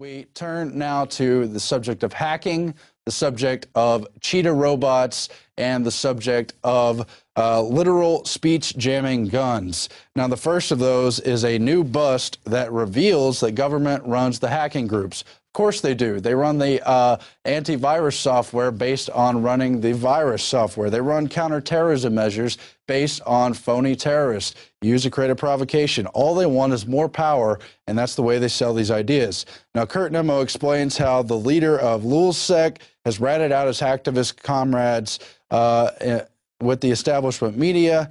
We turn now to the subject of hacking, the subject of cheetah robots, and the subject of literal speech jamming guns. Now, the first of those is a new bust that reveals that government runs the hacking groups. Of course they do. They run the antivirus software based on running the virus software. They run counterterrorism measures based on phony terrorists. Use to create a provocation. All they want is more power, and that's the way they sell these ideas. Now, Kurt Nemo explains how the leader of Lulzsec has ratted out his hacktivist comrades with the establishment media,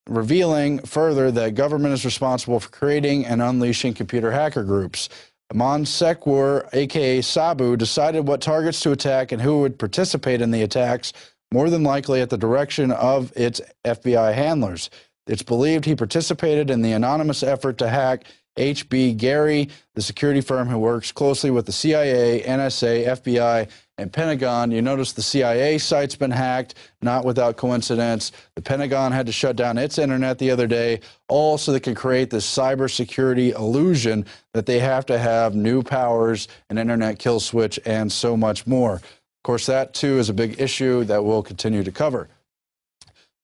revealing further that government is responsible for creating and unleashing computer hacker groups. Monsekwar, a.k.a. Sabu, decided what targets to attack and who would participate in the attacks, more than likely at the direction of its FBI handlers. It's believed he participated in the anonymous effort to hack H.B. Gary, the security firm who works closely with the CIA, NSA, FBI, and Pentagon. You notice the CIA site's been hacked, not without coincidence. The Pentagon had to shut down its internet the other day, all so they can create this cybersecurity illusion that they have to have new powers, an internet kill switch, and so much more. Of course, that too is a big issue that we'll continue to cover.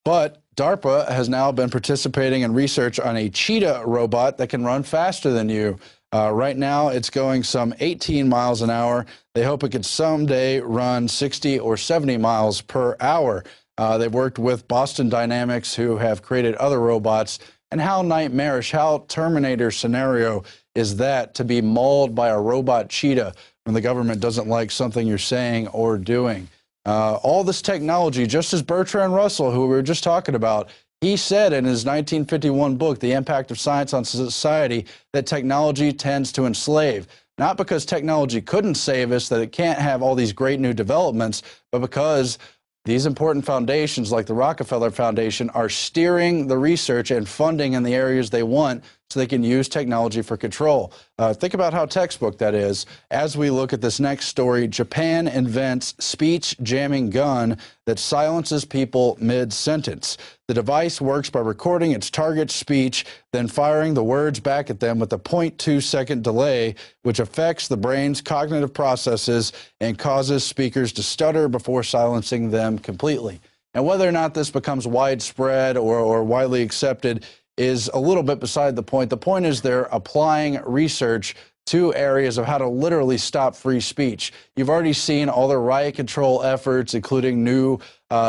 But DARPA has now been participating in research on a cheetah robot that can run faster than you. Right now, it's going some 18 miles an hour. They hope it could someday run 60 or 70 miles per hour. They've worked with Boston Dynamics, who have created other robots. And how nightmarish, how Terminator scenario is that, to be mauled by a robot cheetah when the government doesn't like something you're saying or doing? All this technology, just as Bertrand Russell, who we were just talking about, he said in his 1951 book, The Impact of Science on Society, that technology tends to enslave. Not because technology couldn't save us, that it can't have all these great new developments, but because these important foundations, like the Rockefeller Foundation, are steering the research and funding in the areas they want so they can use technology for control. Think about how textbook that is. As we look at this next story, Japan invents speech jamming gun that silences people mid-sentence. The device works by recording its target's speech, then firing the words back at them with a 0.2-second delay, which affects the brain's cognitive processes and causes speakers to stutter before silencing them completely. And whether or not this becomes widespread or widely accepted is a little bit beside the point. The point is they're applying research to areas of how to literally stop free speech. You've already seen all the riot control efforts, including new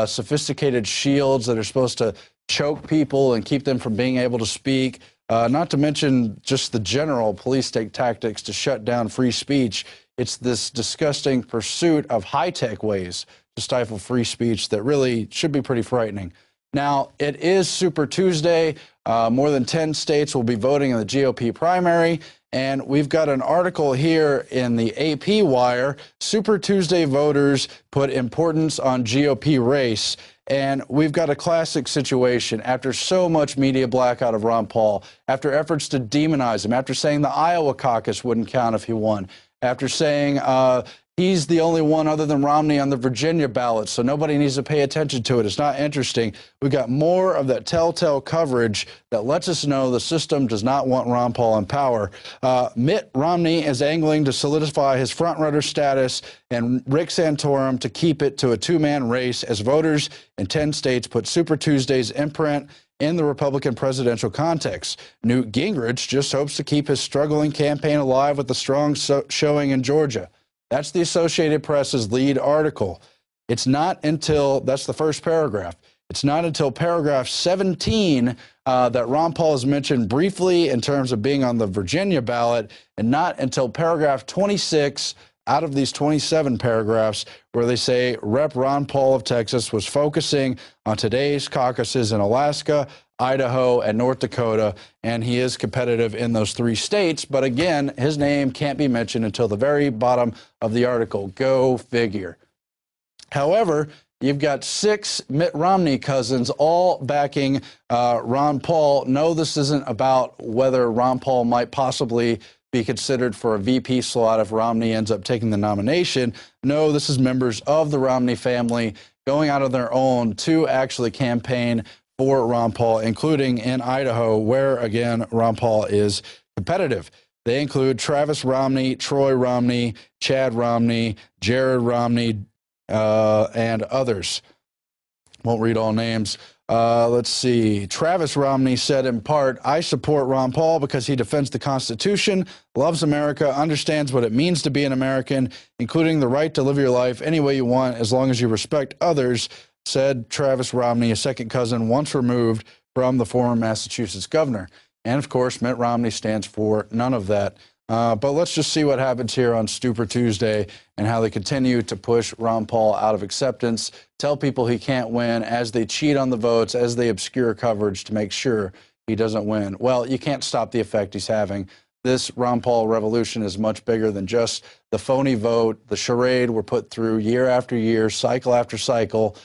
sophisticated shields that are supposed to choke people and keep them from being able to speak, not to mention just the general police tactics to shut down free speech. It's this disgusting pursuit of high-tech ways to stifle free speech that really should be pretty frightening. Now, it is Super Tuesday. More than 10 states will be voting in the GOP primary. And we've got an article here in the AP Wire. Super Tuesday voters put importance on GOP race. And we've got a classic situation. After so much media blackout of Ron Paul, after efforts to demonize him, after saying the Iowa caucus wouldn't count if he won, after saying he's the only one other than Romney on the Virginia ballot, so nobody needs to pay attention to it. It's not interesting. We got more of that telltale coverage that lets us know the system does not want Ron Paul in power. Mitt Romney is angling to solidify his frontrunner status, and Rick Santorum to keep it to a two-man race as voters in 10 states put Super Tuesday's imprint in the Republican presidential context. Newt Gingrich just hopes to keep his struggling campaign alive with a strong showing in Georgia. That's the Associated Press's lead article. It's not until, that's the first paragraph, it's not until paragraph 17 that Ron Paul is mentioned briefly in terms of being on the Virginia ballot, and not until paragraph 26 out of these 27 paragraphs where they say Rep. Ron Paul of Texas was focusing on today's caucuses in Alaska, Idaho, and North Dakota, and he is competitive in those three states. But again, his name can't be mentioned until the very bottom of the article. Go figure. However, you've got 6 Mitt Romney cousins all backing Ron Paul. No, this isn't about whether Ron Paul might possibly be considered for a VP slot if Romney ends up taking the nomination. No, this is members of the Romney family going out on their own to actually campaign for Ron Paul, including in Idaho, where, again, Ron Paul is competitive. They include Travis Romney, Troy Romney, Chad Romney, Jared Romney, and others. Won't read all names. Let's see. Travis Romney said in part, "I support Ron Paul because he defends the Constitution, loves America, understands what it means to be an American, including the right to live your life any way you want as long as you respect others," said Travis Romney, a second cousin once removed from the former Massachusetts governor. And of course, Mitt Romney stands for none of that. But let's just see what happens here on Stupor Tuesday and how they continue to push Ron Paul out of acceptance, tell people he can't win as they cheat on the votes, as they obscure coverage to make sure he doesn't win. Well, you can't stop the effect he's having. This Ron Paul revolution is much bigger than just the phony vote, the charade we're put through year after year, cycle after cycle,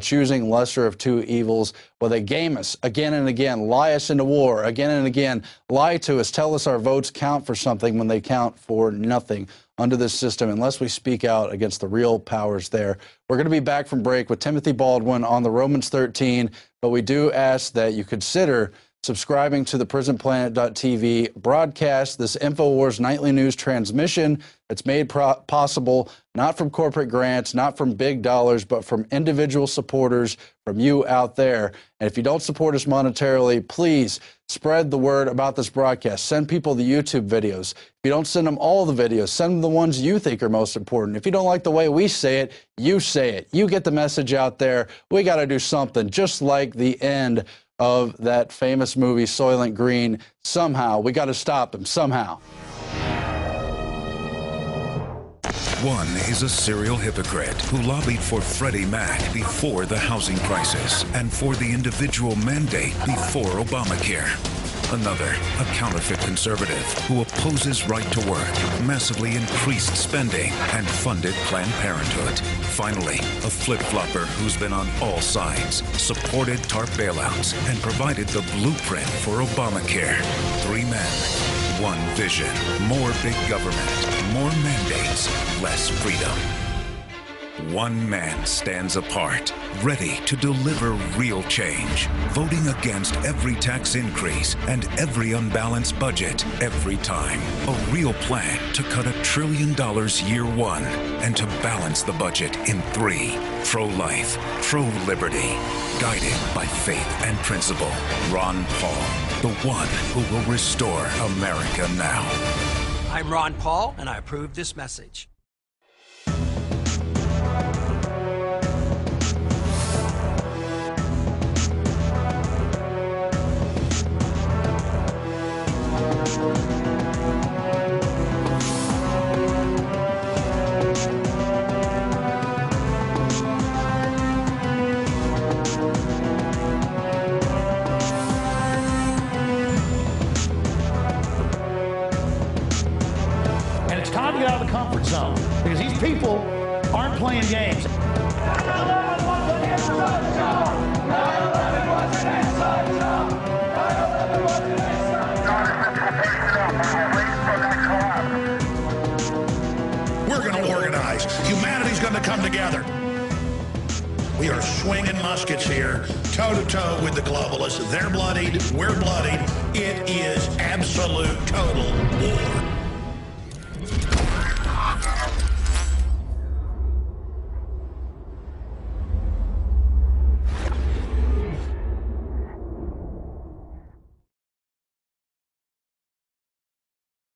choosing lesser of two evils. Well, they game us again and again, lie us into war again and again, lie to us, tell us our votes count for something when they count for nothing under this system unless we speak out against the real powers there. We're going to be back from break with Timothy Baldwin on the Romans 13, but we do ask that you consider subscribing to the PrisonPlanet.tv broadcast, this Infowars nightly news transmission that's made possible not from corporate grants, not from big dollars, but from individual supporters, from you out there. And if you don't support us monetarily, please spread the word about this broadcast. Send people the YouTube videos. If you don't send them all the videos, send them the ones you think are most important. If you don't like the way we say it, you say it. You get the message out there. We got to do something, just like the end of that famous movie Soylent Green. Somehow we got to stop them somehow. One is a serial hypocrite who lobbied for Freddie Mac before the housing crisis and for the individual mandate before Obamacare. Another, a counterfeit conservative who opposes right to work, massively increased spending, and funded Planned Parenthood. Finally, a flip-flopper who's been on all sides, supported TARP bailouts, and provided the blueprint for Obamacare. Three men, one vision, more big government, more mandates, less freedom. One man stands apart, ready to deliver real change, voting against every tax increase and every unbalanced budget every time. A real plan to cut $1 trillion year one and to balance the budget in 3. Pro-life, pro-liberty, guided by faith and principle. Ron Paul, the one who will restore America now. I'm Ron Paul, and I approve this message. And it's time to get out of the comfort zone because these people aren't playing games. 9/11 was an inside job. 9/11 was an inside job. 9/11 was an inside job. We're going to organize. Humanity's going to come together. We are swinging muskets here, toe-to-toe with the globalists. They're bloodied. We're bloodied. It is absolute